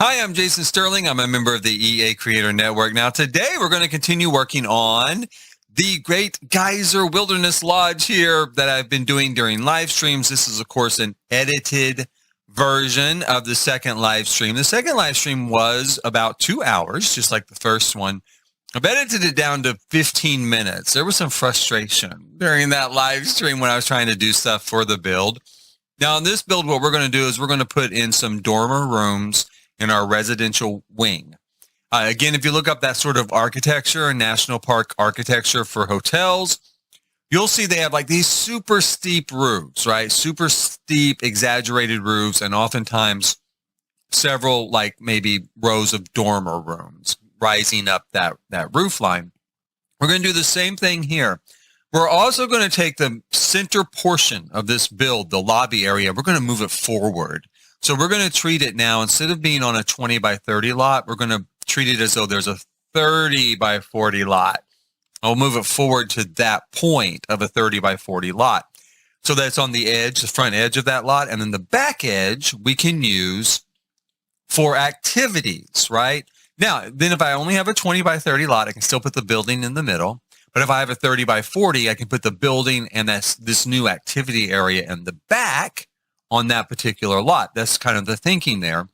Hi, I'm Jason Sterling. I'm a member of the EA Creator Network. Now, today we're going to continue working on the Great Geyser Wilderness Lodge here that I've been doing during live streams. This is, of course, an edited version of the second live stream. The second live stream was about 2 hours, just like the first one. I've edited it down to 15 minutes. There was some frustration during that live stream when I was trying to do stuff for the build. Now, in this build, what we're going to do is we're going to put in some dormer rooms in our residential wing. Again, if you look up that sort of architecture, national park architecture for hotels, you'll see they have like these super steep roofs, right? Super steep, exaggerated roofs, and oftentimes several, like maybe rows of dormer rooms rising up that roof line. We're going to do the same thing here. We're also going to take the center portion of this build, the lobby area, we're going to move it forward. So we're going to treat it now, instead of being on a 20 by 30 lot, we're going to treat it as though there's a 30 by 40 lot. I'll move it forward to that point of a 30 by 40 lot. So that's on the edge, the front edge of that lot. And then the back edge we can use for activities, right? Now, then if I only have a 20 by 30 lot, I can still put the building in the middle. But if I have a 30 by 40, I can put the building and this new activity area in the back on that particular lot. That's kind of the thinking there.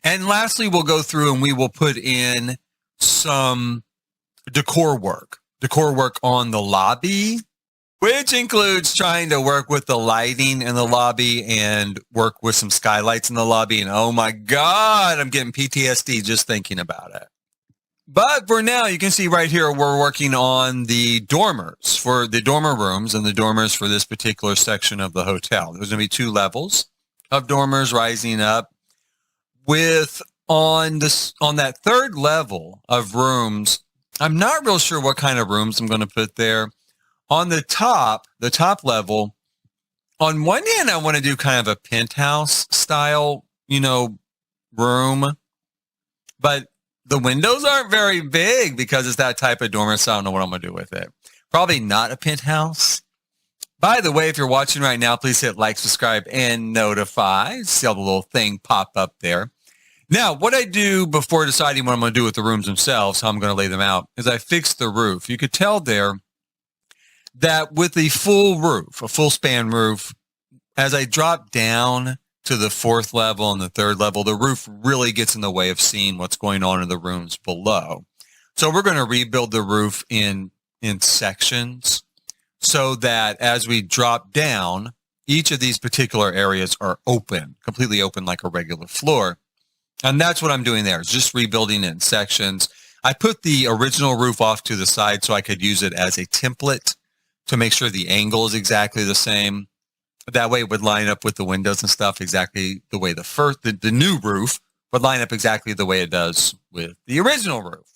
And lastly, we'll go through and we will put in some decor work on the lobby, which includes trying to work with the lighting in the lobby and work with some skylights in the lobby. And oh my God, I'm getting PTSD just thinking about it. But for now, you can see right here, we're working on the dormers for the dormer rooms and the dormers for this particular section of the hotel. There's going to be 2 levels of dormers rising up with on that third level of rooms. I'm not real sure what kind of rooms I'm going to put there. On the top level, on one hand, I want to do kind of a penthouse style, room, but the windows aren't very big because it's that type of dormer, so I don't know what I'm going to do with it. Probably not a penthouse. By the way, if you're watching right now, please hit like, subscribe, and notify. See how the little thing pop up there. Now, what I do before deciding what I'm going to do with the rooms themselves, how I'm going to lay them out, is I fix the roof. You could tell there that with the full roof, a full span roof, as I drop down to the 4th level and the 3rd level, the roof really gets in the way of seeing what's going on in the rooms below. So we're going to rebuild the roof in sections so that as we drop down, each of these particular areas are open, completely open like a regular floor. And that's what I'm doing there, is just rebuilding it in sections. I put the original roof off to the side so I could use it as a template to make sure the angle is exactly the same. That way it would line up with the windows and stuff exactly the way the new roof would line up exactly the way it does with the original roof.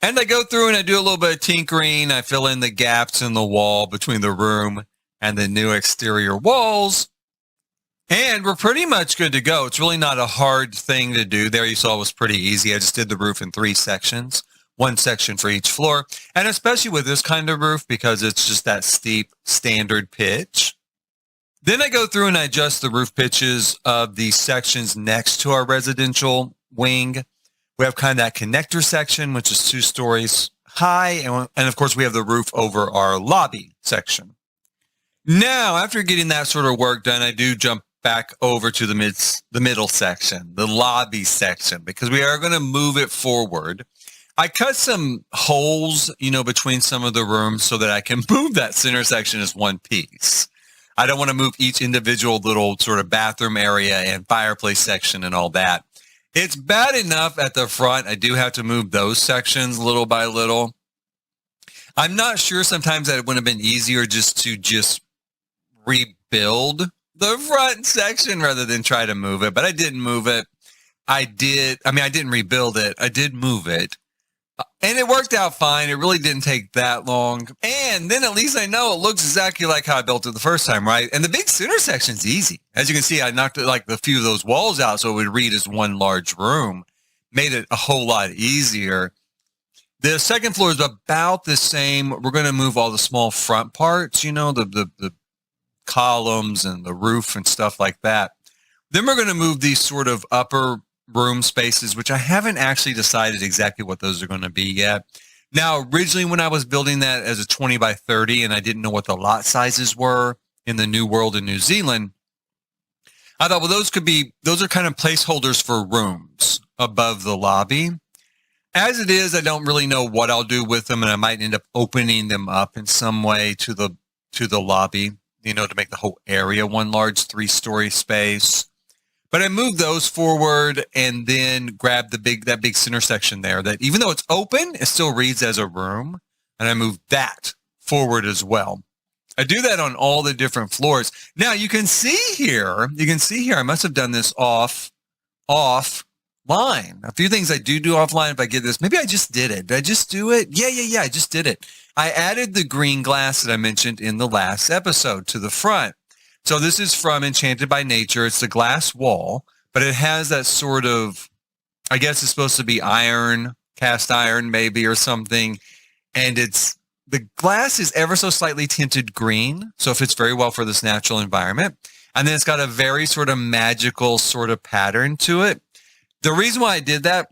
And I go through and I do a little bit of tinkering. I fill in the gaps in the wall between the room and the new exterior walls. And we're pretty much good to go. It's really not a hard thing to do. There you saw it was pretty easy. I just did the roof in 3 sections, 1 section for each floor. And especially with this kind of roof, because it's just that steep standard pitch. Then I go through and I adjust the roof pitches of the sections next to our residential wing. We have kind of that connector section, which is 2 stories high. And of course, we have the roof over our lobby section. Now, after getting that sort of work done, I do jump back over to the middle section, the lobby section, because we are going to move it forward. I cut some holes, between some of the rooms so that I can move that center section as one piece. I don't want to move each individual little sort of bathroom area and fireplace section and all that. It's bad enough at the front. I do have to move those sections little by little. I'm not sure sometimes that it would have been easier just to rebuild the front section rather than try to move it, but I didn't move it. I didn't rebuild it. I did move it. And it worked out fine. It really didn't take that long. And then at least I know it looks exactly like how I built it the first time, right? And the big center section's easy. As you can see, I knocked like a few of those walls out so it would read as one large room. Made it a whole lot easier. The second floor is about the same. We're going to move all the small front parts, the columns and the roof and stuff like that. Then we're going to move these sort of upper room spaces, which I haven't actually decided exactly what those are going to be yet. Now, originally when I was building that as a 20 by 30 and I didn't know what the lot sizes were in the New World in New Zealand, I thought, well, those are kind of placeholders for rooms above the lobby. As it is, I don't really know what I'll do with them, and I might end up opening them up in some way to the lobby, to make the whole area one large 3-story space. But I moved those forward and then grabbed that big center section there that even though it's open, it still reads as a room. And I moved that forward as well. I do that on all the different floors. Now you can see here, I must have done this offline. A few things I do offline if I get this. Maybe I just did it. Did I just do it? Yeah, I just did it. I added the green glass that I mentioned in the last episode to the front. So this is from Enchanted by Nature. It's the glass wall, but it has that sort of, I guess it's supposed to be iron, cast iron maybe or something. And the glass is ever so slightly tinted green. So it fits very well for this natural environment. And then it's got a very sort of magical sort of pattern to it. The reason why I did that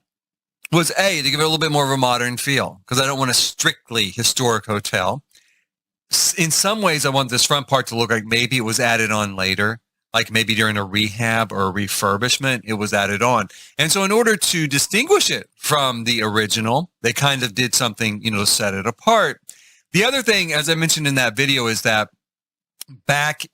was to give it a little bit more of a modern feel because I don't want a strictly historic hotel. In some ways, I want this front part to look like maybe it was added on later, like maybe during a rehab or a refurbishment, it was added on. And so in order to distinguish it from the original, they kind of did something, to set it apart. The other thing, as I mentioned in that video, is that back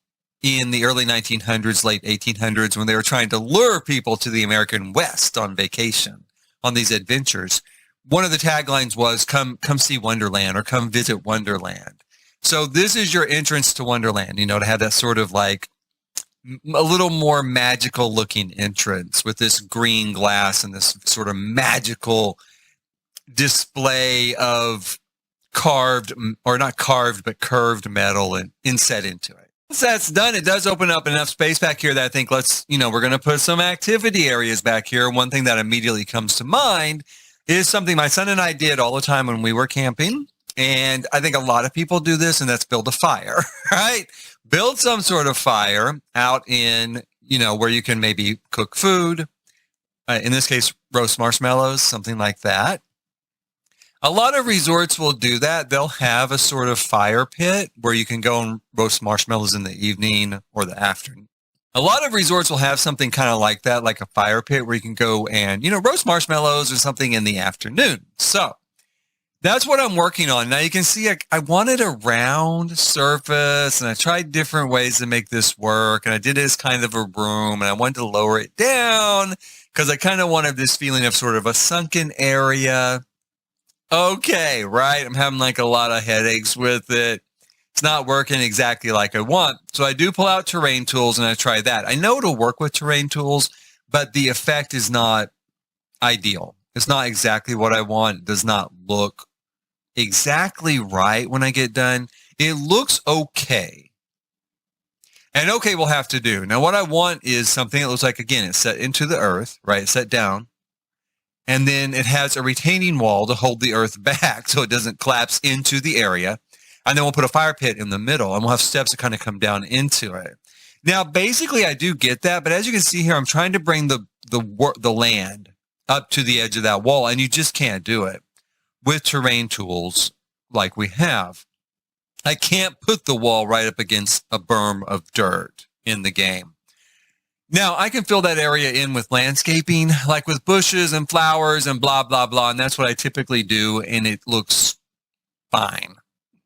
in the early 1900s, late 1800s, when they were trying to lure people to the American West on vacation, on these adventures, one of the taglines was, come see Wonderland or come visit Wonderland. So this is your entrance to Wonderland, to have that sort of like a little more magical looking entrance with this green glass and this sort of magical display of curved metal and inset into it. Once that's done, it does open up enough space back here that I think we're going to put some activity areas back here. One thing that immediately comes to mind is something my son and I did all the time when we were camping. And I think a lot of people do this, and that's build a fire, right? Build some sort of fire out in, where you can maybe cook food. In this case, roast marshmallows, something like that. A lot of resorts will do that. They'll have a sort of fire pit where you can go and roast marshmallows in the evening or the afternoon. A lot of resorts will have something kind of like that, like a fire pit where you can go and, roast marshmallows or something in the afternoon. So that's what I'm working on. Now you can see I wanted a round surface and I tried different ways to make this work. And I did it as kind of a room and I wanted to lower it down because I kind of wanted this feeling of sort of a sunken area. Okay, right? I'm having like a lot of headaches with it. It's not working exactly like I want. So I do pull out terrain tools and I try that. I know it'll work with terrain tools, but the effect is not ideal. It's not exactly what I want. It does not look exactly right when I get done. It looks okay. And okay will have to do. Now what I want is something that looks like, again, it's set into the earth, right? It's set down. And then it has a retaining wall to hold the earth back so it doesn't collapse into the area. And then we'll put a fire pit in the middle and we'll have steps that kind of come down into it. Now, basically I do get that, but as you can see here, I'm trying to bring the land up to the edge of that wall, and you just can't do it with terrain tools like we have. I can't put the wall right up against a berm of dirt in the game. Now, I can fill that area in with landscaping, like with bushes and flowers and blah, blah, blah, and that's what I typically do, and it looks fine.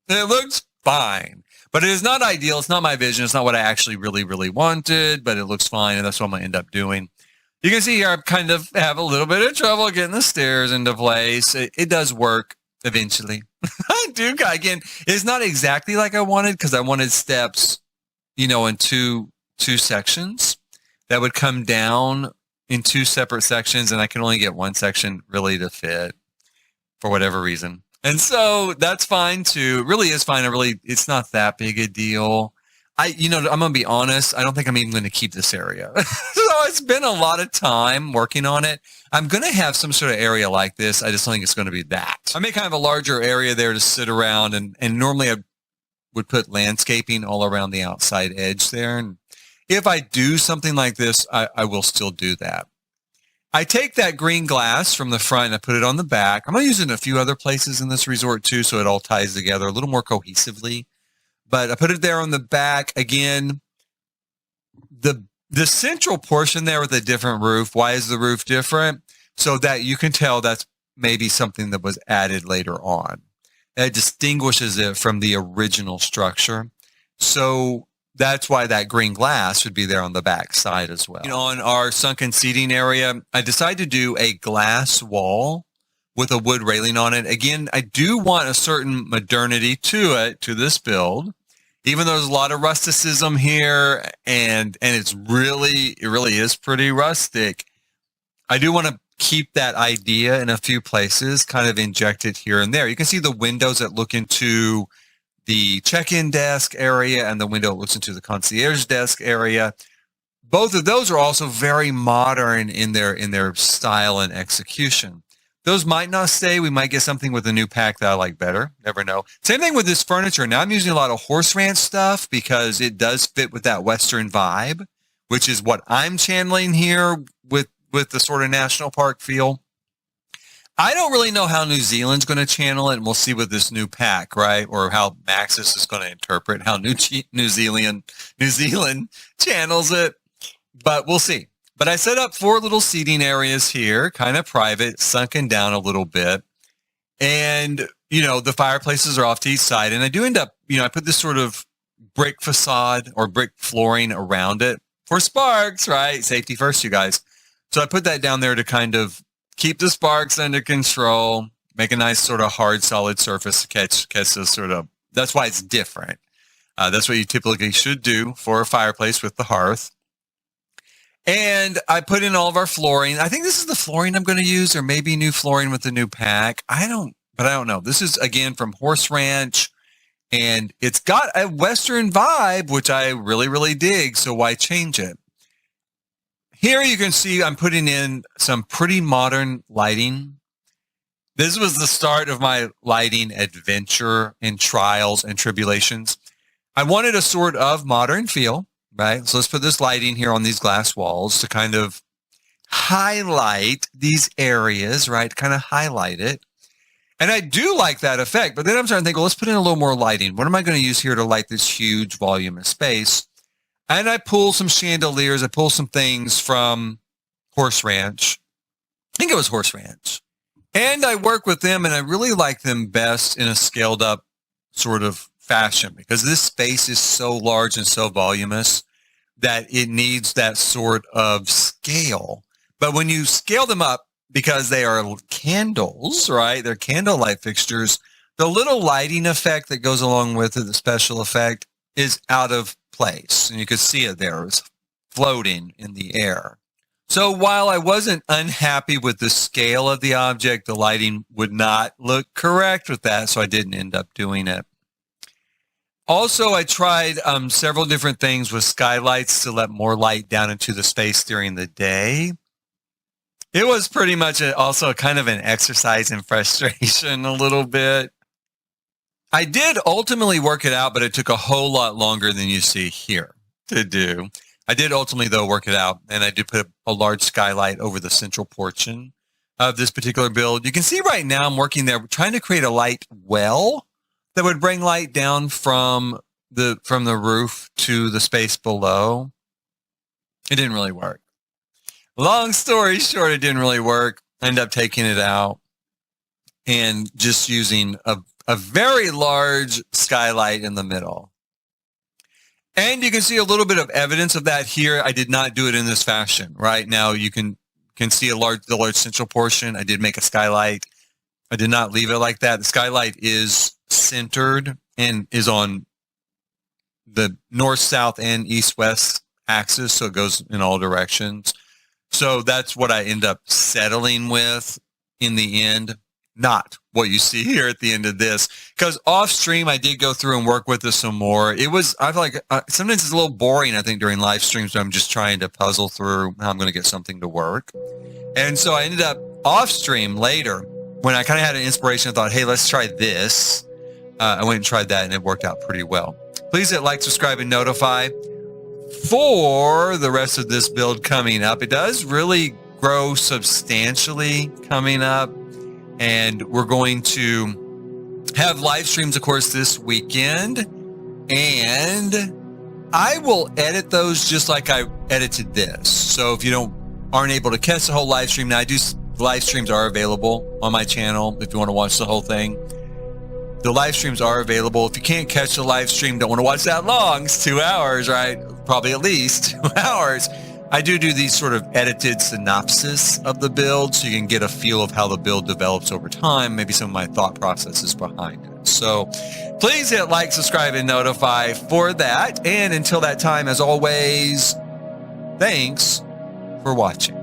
It looks fine, but it is not ideal. It's not my vision. It's not what I actually really, really wanted, but it looks fine, and that's what I'm going to end up doing. You can see here I kind of have a little bit of trouble getting the stairs into place. It does work eventually. I do. Again, it's not exactly like I wanted because I wanted steps, in two sections that would come down in two separate sections, and I can only get one section really to fit for whatever reason. And so that's fine too. It really is fine. It's not that big a deal. I'm going to be honest. I don't think I'm even going to keep this area. So it's been a lot of time working on it. I'm going to have some sort of area like this. I just don't think it's going to be that. I make kind of a larger area there to sit around, and normally I would put landscaping all around the outside edge there. And if I do something like this, I will still do that. I take that green glass from the front and I put it on the back. I'm going to use it in a few other places in this resort too, so it all ties together a little more cohesively. But I put it there on the back. Again, the central portion there with a different roof. Why is the roof different? So that you can tell that's maybe something that was added later on. It distinguishes it from the original structure. So that's why that green glass would be there on the back side as well. On our sunken seating area, I decided to do a glass wall with a wood railing on it. Again, I do want a certain modernity to it, to this build. Even though there's a lot of rusticism here and it really is pretty rustic, I do want to keep that idea in a few places, kind of inject it here and there. You can see the windows that look into the check-in desk area and the window that looks into the concierge desk area. Both of those are also very modern in their style and execution. Those might not stay. We might get something with a new pack that I like better. Never know. Same thing with this furniture. Now I'm using a lot of horse ranch stuff because it does fit with that Western vibe, which is what I'm channeling here with the sort of national park feel. I don't really know how New Zealand's going to channel it, and we'll see with this new pack, right? Or how Maxis is going to interpret how New Zealand channels it, but we'll see. But I set up 4 little seating areas here, kind of private, sunken down a little bit. And, the fireplaces are off to each side. And I do end up, I put this sort of brick facade or brick flooring around it for sparks, right? Safety first, you guys. So I put that down there to kind of keep the sparks under control, make a nice sort of hard, solid surface to catch those sort of, that's why it's different. That's what you typically should do for a fireplace with the hearth. And I put in all of our flooring. I think this is the flooring I'm going to use, or maybe new flooring with the new pack. I don't know. This is, again, from Horse Ranch, and it's got a Western vibe, which I really, really dig, so why change it? Here you can see I'm putting in some pretty modern lighting. This was the start of my lighting adventure and trials and tribulations. I wanted a sort of modern feel. Right, so let's put this lighting here on these glass walls to kind of highlight these areas, right? Kind of highlight it. And I do like that effect, but then I'm starting to think, well, let's put in a little more lighting. What am I going to use here to light this huge volume of space? And I pull some chandeliers. I pull some things from Horse Ranch. I think it was Horse Ranch. And I work with them, and I really like them best in a scaled up sort of fashion, because this space is so large and so voluminous that it needs that sort of scale. But when you scale them up, because they are candles, right? They're candlelight fixtures, the little lighting effect that goes along with it, the special effect, is out of place. And you can see it there. It's floating in the air. So while I wasn't unhappy with the scale of the object, the lighting would not look correct with that, so I didn't end up doing it. Also, I tried several different things with skylights to let more light down into the space during the day. It was pretty much also kind of an exercise in frustration a little bit. I did ultimately work it out, but it took a whole lot longer than you see here to do. I did ultimately, though, work it out, and I did put a large skylight over the central portion of this particular build. You can see right now I'm working there, trying to create a light well that would bring light down from the roof to the space below. It didn't really work. Long story short, it didn't really work. I ended up taking it out and just using a very large skylight in the middle. And you can see a little bit of evidence of that here. I did not do it in this fashion. Right now you can see the large central portion. I did make a skylight. I did not leave it like that. The skylight is centered and is on the north, south, and east, west axis, so it goes in all directions. So that's what I end up settling with in the end, not what you see here at the end of this. Because off stream, I did go through and work with this some more. I feel like sometimes it's a little boring, I think, during live streams when I'm just trying to puzzle through how I'm going to get something to work. And so I ended up off stream later when I kind of had an inspiration. I thought, hey, let's try this. I went and tried that, and it worked out pretty well. Please hit like, subscribe, and notify for the rest of this build coming up. It does really grow substantially coming up. And we're going to have live streams, of course, this weekend. And I will edit those just like I edited this. So if you aren't able to catch the whole live stream, now live streams are available on my channel if you want to watch the whole thing. The live streams are available. If you can't catch the live stream, don't want to watch that long, it's 2 hours, right? Probably at least 2 hours. I do these sort of edited synopsis of the build so you can get a feel of how the build develops over time, maybe some of my thought processes behind it. So please hit like, subscribe, and notify for that. And until that time, as always, thanks for watching.